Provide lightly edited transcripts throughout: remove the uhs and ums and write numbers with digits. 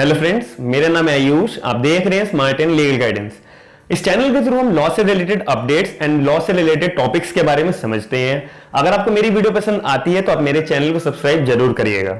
Hello friends, मेरा नाम है आयुष। आप देख रहे हैं स्मार्ट एंड लीगल गाइडेंस। इस चैनल के थ्रू हम लॉ से रिलेटेड अपडेट्स एंड लॉ से रिलेटेड टॉपिक्स के बारे में समझते हैं। अगर आपको मेरी वीडियो पसंद आती है तो आप मेरे चैनल को सब्सक्राइब जरूर करिएगा।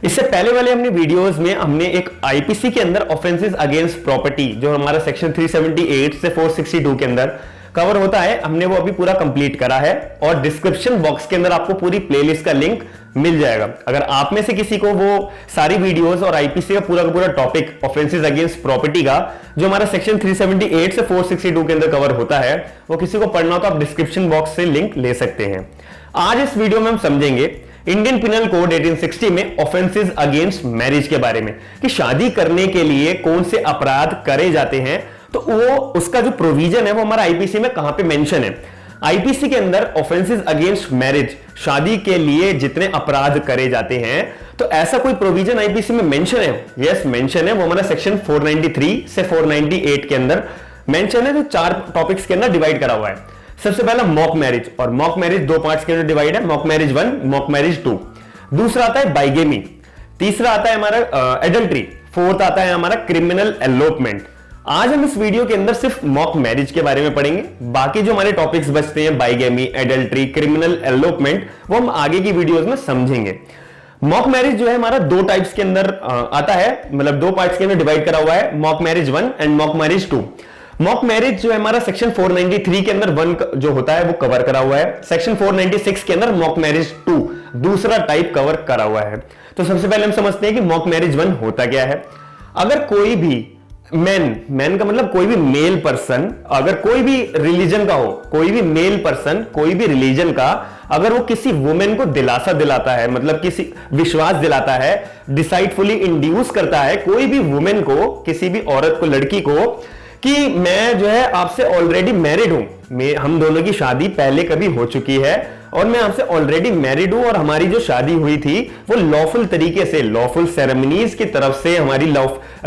इससे पहले वाले अपनी वीडियोस में हमने एक आईपीसी के अंदर ऑफेंसेस अगेंस्ट प्रॉपर्टी, जो हमारा सेक्शन 378 से 462 के अंदर कवर होता है, हमने वो अभी पूरा कंप्लीट करा है और डिस्क्रिप्शन बॉक्स के अंदर आपको पूरी प्लेलिस्ट का लिंक मिल जाएगा। अगर आप में से किसी को वो सारी वीडियोस और आईपीसी का पूरा टॉपिक ऑफेंसेस अगेंस्ट प्रॉपर्टी का जो हमारा सेक्शन 378 से 462 के अंदर कवर होता है वो किसी को पढ़ना हो तो आप डिस्क्रिप्शन बॉक्स से लिंक ले सकते हैं। आज इस वीडियो में हम समझेंगे इंडियन पिनल कोड 1860 में ऑफेंसेस अगेंस्ट मैरिज के बारे में कि शादी करने के लिए कौन से अपराध करे जाते हैं। तो वो उसका जो प्रोविजन है वो हमारा आईपीसी में कहां पे मेंशन है। आईपीसी के अंदर ऑफेंसेस अगेंस्ट मैरिज, शादी के लिए जितने अपराध करे जाते हैं, तो ऐसा कोई प्रोविजन आईपीसी में मेंशन है? यस, मेंशन है। वो हमारा सेक्शन 493 से 498 के अंदर मेंशन है, जो 4 टॉपिक्स के अंदर डिवाइड करा हुआ है। सबसे पहला मॉक मैरिज, और मॉक मैरिज 2 पार्ट्स के अंदर डिवाइड है, मॉक मैरिज 1, मॉक मैरिज 2। दूसरा आता है बाइगेमी, तीसरा आता है हमारा एडल्ट्री, फोर्थ आता है हमारा क्रिमिनल एलोपमेंट। आज हम इस वीडियो के अंदर सिर्फ मॉक मैरिज के बारे में पढ़ेंगे। बाकी जो हमारे टॉपिक्स बचते हैं, बाइगेमी, एडल्ट्री, क्रिमिनल एलोपमेंट, वो हम आगे की वीडियोस में समझेंगे। मॉक मैरिज जो है हमारा 2 टाइप्स के अंदर आता है, मतलब 2 पार्ट्स के अंदर डिवाइड करा हुआ है, mock marriage 1 and mock marriage 2। Mock marriage जो है हमारा सेक्शन 493 के अंदर 1 जो होता है वो कवर करा हुआ है। सेक्शन 496 के अंदर मॉक मैरिज 2 दूसरा टाइप कवर करा हुआ है। तो सबसे पहले हम समझते हैं कि मॉक मैरिज 1 होता क्या है। अगर कोई भी मैन का मतलब कोई भी मेल पर्सन, अगर कोई भी रिलीजन का हो, कोई भी मेल पर्सन कोई भी रिलीजन का अगर वो किसी वुमेन को दिलासा दिलाता है, मतलब किसी विश्वास दिलाता है, डिसाइडफुली इंड्यूस करता है कोई भी वुमेन को, किसी भी औरत को, लड़की को, कि मैं जो है आपसे ऑलरेडी मैरिड हूं, हम दोनों की शादी पहले कभी हो चुकी है और मैं आपसे ऑलरेडी मैरिड हूं और हमारी जो शादी हुई थी वो लॉफुल तरीके से, लॉफुल सेरेमनीज की तरफ से हमारी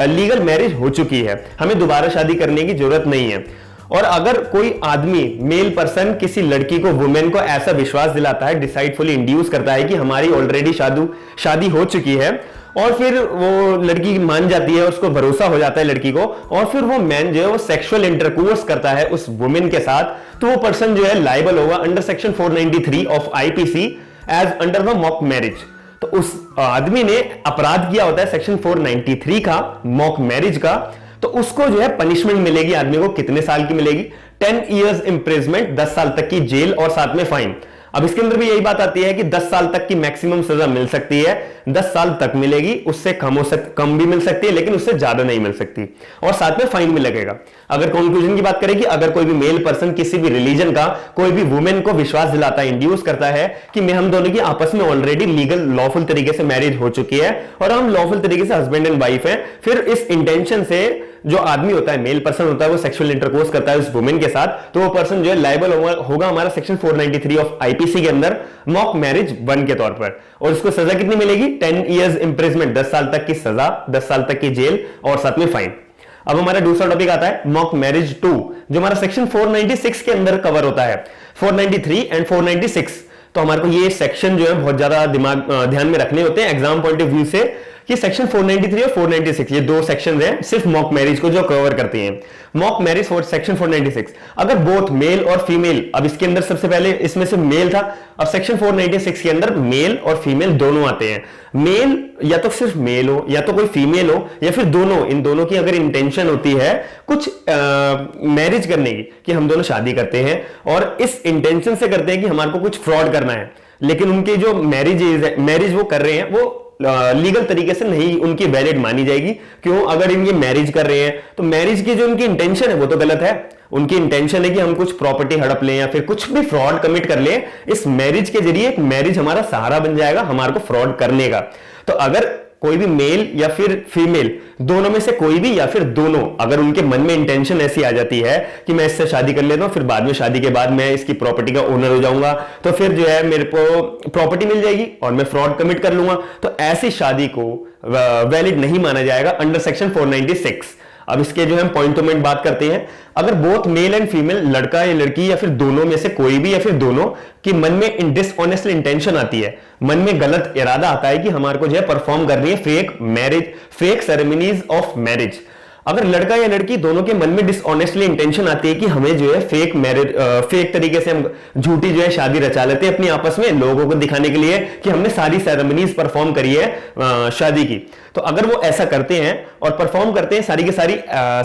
लीगल मैरिज हो चुकी है, हमें दोबारा शादी करने की जरूरत नहीं है। और अगर कोई आदमी, मेल पर्सन, किसी लड़की को, वुमेन को ऐसा विश्वास दिलाता है, डिसाइडफुली इंड्यूस करता है कि हमारी ऑलरेडी शादी हो चुकी है, और फिर वो लड़की मान जाती है, उसको भरोसा हो जाता है लड़की को, और फिर वो मैन जो है वो सेक्सुअल इंटरकोर्स करता है उस वुमेन के साथ, तो वो पर्सन जो है लायबल होगा under section 493 of IPC as under the mock marriage. तो उस आदमी ने अपराध किया होता है सेक्शन 493 का, मॉक मैरिज का, तो उसको जो है पनिशमेंट मिलेगी आदमी को। कितने साल की मिलेगी? 10 इयर्स इंप्रिजमेंट, 10 साल तक की जेल और साथ में फाइन। अब इसके अंदर भी यही बात आती है कि 10 साल तक की मैक्सिमम सजा मिल सकती है, 10 साल तक मिलेगी, उससे कम भी मिल सकती है, लेकिन उससे ज्यादा नहीं मिल सकती, और साथ में फाइन भी लगेगा। अगर कंक्लूजन की बात करें कि अगर कोई भी मेल पर्सन किसी भी रिलीजन का कोई भी वुमेन को विश्वास दिलाता है, इंड्यूस करता है कि मैं हम दोनों की आपस में ऑलरेडी लीगल लॉफुल तरीके से मैरिज हो चुकी है और हम लॉफुल तरीके से हस्बैंड एंड वाइफ हैं, फिर इस इंटेंशन से जो आदमी होता है, मेल पर्सन होता है, वो सेक्सुअल इंटरकोर्स करता है उस वुमेन के साथ, तो वो पर्सन जो है लायबल होगा हमारा सेक्शन 493 ऑफ आईपीसी के अंदर मॉक मैरिज 1 के तौर पर। और उसको सजा कितनी मिलेगी? 10 इयर्स इंप्रिजमेंट, 10 साल तक की सजा, 10 साल तक की जेल और साथ में फाइन। अब हमारा दूसरा टॉपिक आता है मॉक मैरिज 2, जो हमारा सेक्शन 496 के अंदर कवर होता है, 493 एंड 496। तो हमारे को ये सेक्शन जो है बहुत ज्यादा ध्यान में रखने होते हैं एग्जाम पॉइंट ऑफ व्यू से, कि सेक्शन 493 और 496 ये 2 सेक्शंस हैं सिर्फ मॉक मैरिज को जो कवर करते हैं। मॉक मैरिज फॉर सेक्शन 496, अगर बोथ मेल और फीमेल, अब इसके अंदर सबसे पहले इसमें से मेल था, अब सेक्शन 496 के अंदर मेल और फीमेल दोनों आते हैं। मेल या तो सिर्फ मेल हो या तो कोई फीमेल हो या फिर दोनों, इन दोनों की अगर इंटेंशन होती है कुछ मैरिज करने की, कि हम दोनों शादी करते हैं और इस इंटेंशन से करते हैं कि हमारे को कुछ फ्रॉड करना है, लेकिन उनकी जो मैरिज वो कर रहे हैं वो लीगल तरीके से नहीं उनकी वैलिड मानी जाएगी। क्यों? अगर इनकी मैरिज कर रहे हैं तो मैरिज की जो उनकी इंटेंशन है वो तो गलत है। उनकी इंटेंशन है कि हम कुछ प्रॉपर्टी हड़प लें या फिर कुछ भी फ्रॉड कमिट कर लें, इस मैरिज के जरिए एक मैरिज हमारा सहारा बन जाएगा हमारे को फ्रॉड करने का। तो अगर कोई भी मेल या फिर फीमेल, दोनों में से कोई भी या फिर दोनों, अगर उनके मन में इंटेंशन ऐसी आ जाती है कि मैं इससे शादी कर लेता हूं, फिर बाद में शादी के बाद मैं इसकी प्रॉपर्टी का ओनर हो जाऊंगा, तो फिर जो है मेरे को प्रॉपर्टी मिल जाएगी और मैं फ्रॉड कमिट कर लूंगा, तो ऐसी शादी को वैलिड नहीं माना जाएगा अंडर सेक्शन 496। अब इसके जो हम पॉइंट टू पॉइंट बात करते हैं। अगर बोथ मेल एंड फीमेल, लड़का या लड़की या फिर दोनों में से कोई भी या फिर दोनों की मन में डिसऑनेस्टली इंटेंशन आती है, मन में गलत इरादा आता है कि हमारे को जो है परफॉर्म करनी है fake marriage, fake ceremonies of marriage. अगर लड़का या लड़की दोनों के मन में डिसऑनेस्टली इंटेंशन आती है कि हमें जो है फेक मैरिज, फेक तरीके से हम झूठी जो है शादी रचा लेते हैं अपनी आपस में, लोगों को दिखाने के लिए कि हमने सारी सेरेमनीज परफॉर्म करी है शादी की। तो अगर वो ऐसा करते हैं और परफॉर्म करते हैं सारी की सारी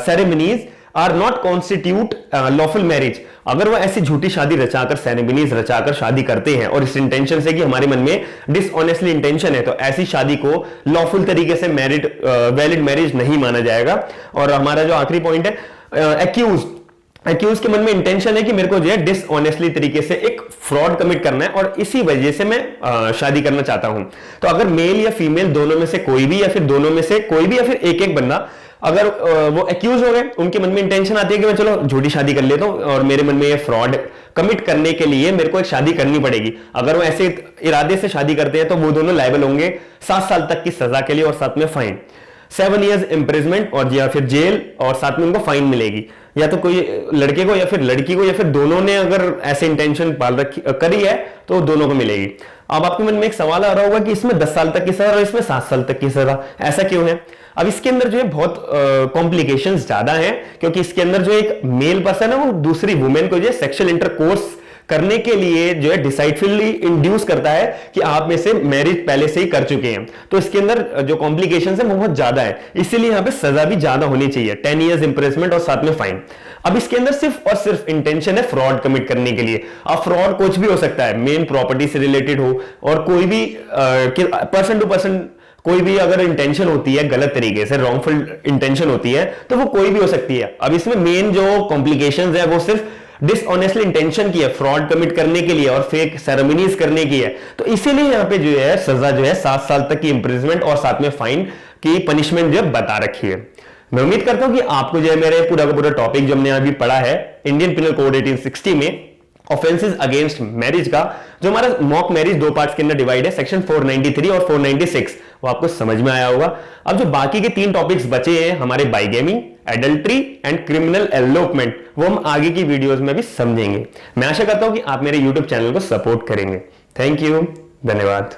ceremonies are not constitute lawful marriage, अगर वो ऐसी झूठी शादी रचाकर, सेरेमनीज रचाकर शादी करते हैं और इस इंटेंशन से कि हमारे मन में डिसऑनेस्टली इंटेंशन है, तो ऐसी शादी को लॉफुल तरीके से मैरिड, वैलिड मैरिज नहीं माना जाएगा। और हमारा जो आखिरी पॉइंट है, एक्यूज के मन में इंटेंशन है कि मेरे को जो है डिसऑनेस्टली तरीके से एक फ्रॉड कमिट करना है और इसी वजह से मैं शादी करना चाहता हूं। तो अगर मेल या फीमेल दोनों में से कोई भी या फिर दोनों में से कोई भी या फिर एक एक बंदा, अगर वो एक्यूज हो गए, उनके मन में इंटेंशन आती है कि मैं चलो झूठी शादी कर लेता हूं और मेरे मन में ये फ्रॉड कमिट करने के लिए मेरे को एक शादी करनी पड़ेगी, अगर वो ऐसे इरादे से शादी करते हैं तो वो दोनों लायबल होंगे 7 साल तक की सजा के लिए और साथ में फाइन, 7 years इंप्रिजमेंट और या फिर जेल, और साथ में उनको फाइन मिलेगी। या तो कोई लड़के को या फिर लड़की को या फिर दोनों ने अगर ऐसे इंटेंशन पाल रखी करी है तो दोनों को मिलेगी। अब आपके मन में एक सवाल आ रहा होगा कि इसमें 10 साल तक की सजा और इसमें 7 साल तक की सजा, ऐसा क्यों है? अब इसके अंदर जो है बहुत कॉम्प्लिकेशंस ज्यादा हैं, क्योंकि इसके अंदर जो एक मेल पर्सन है वो दूसरी वुमेन को जो है सेक्सुअल इंटरकोर्स करने के लिए जो है डिसाइडफुली इंड्यूस करता है कि आप में से मैरिज पहले से ही कर चुके हैं। तो इसके अंदर जो कॉम्प्लिकेशंस है वो बहुत ज्यादा है, इसीलिए यहां पे सजा भी ज्यादा होनी चाहिए, 10 years इंप्रिजमेंट और साथ में फाइन। अब इसके अंदर सिर्फ और सिर्फ इंटेंशन है फ्रॉड कमिट करने के लिए। अब फ्रॉड कुछ भी हो सकता है, मेन प्रॉपर्टी से रिलेटेड हो और कोई भी पर्सन टू पर्सन कोई भी अगर इंटेंशन होती है गलत तरीके से, रॉन्गफुल इंटेंशन होती है, तो वो कोई भी हो सकती है। अब इसमें मेन जो कॉम्प्लिकेशंस है वो सिर्फ डिसऑनेस्टली इंटेंशन की है, फ्रॉड कमिट करने के लिए और फेक सेरेमनीज करने की है। तो इसीलिए यहां पे जो है सजा जो है 7 साल तक की इंप्रिजमेंट और साथ में फाइन की पनिशमेंट जो है बता रखी है। मैं उम्मीद करता हूं कि आपको जो है मेरे पूरा का पूरा टॉपिक जो हमने अभी पढ़ा है इंडियन पिनल कोड 1860 में ऑफेंसेस अगेंस्ट मैरिज का, जो हमारा मॉक मैरिज 2 पार्ट्स के अंदर डिवाइड है, सेक्शन 493 और 496, वो आपको समझ में आया होगा। अब जो बाकी के 3 टॉपिक्स बचे हैं हमारे, बाइगेमी, एडल्ट्री एंड क्रिमिनल एलोपमेंट, वो हम आगे की वीडियोस में भी समझेंगे। मैं आशा करता हूं कि आप मेरे यूट्यूब चैनल को सपोर्ट करेंगे। थैंक यू, धन्यवाद।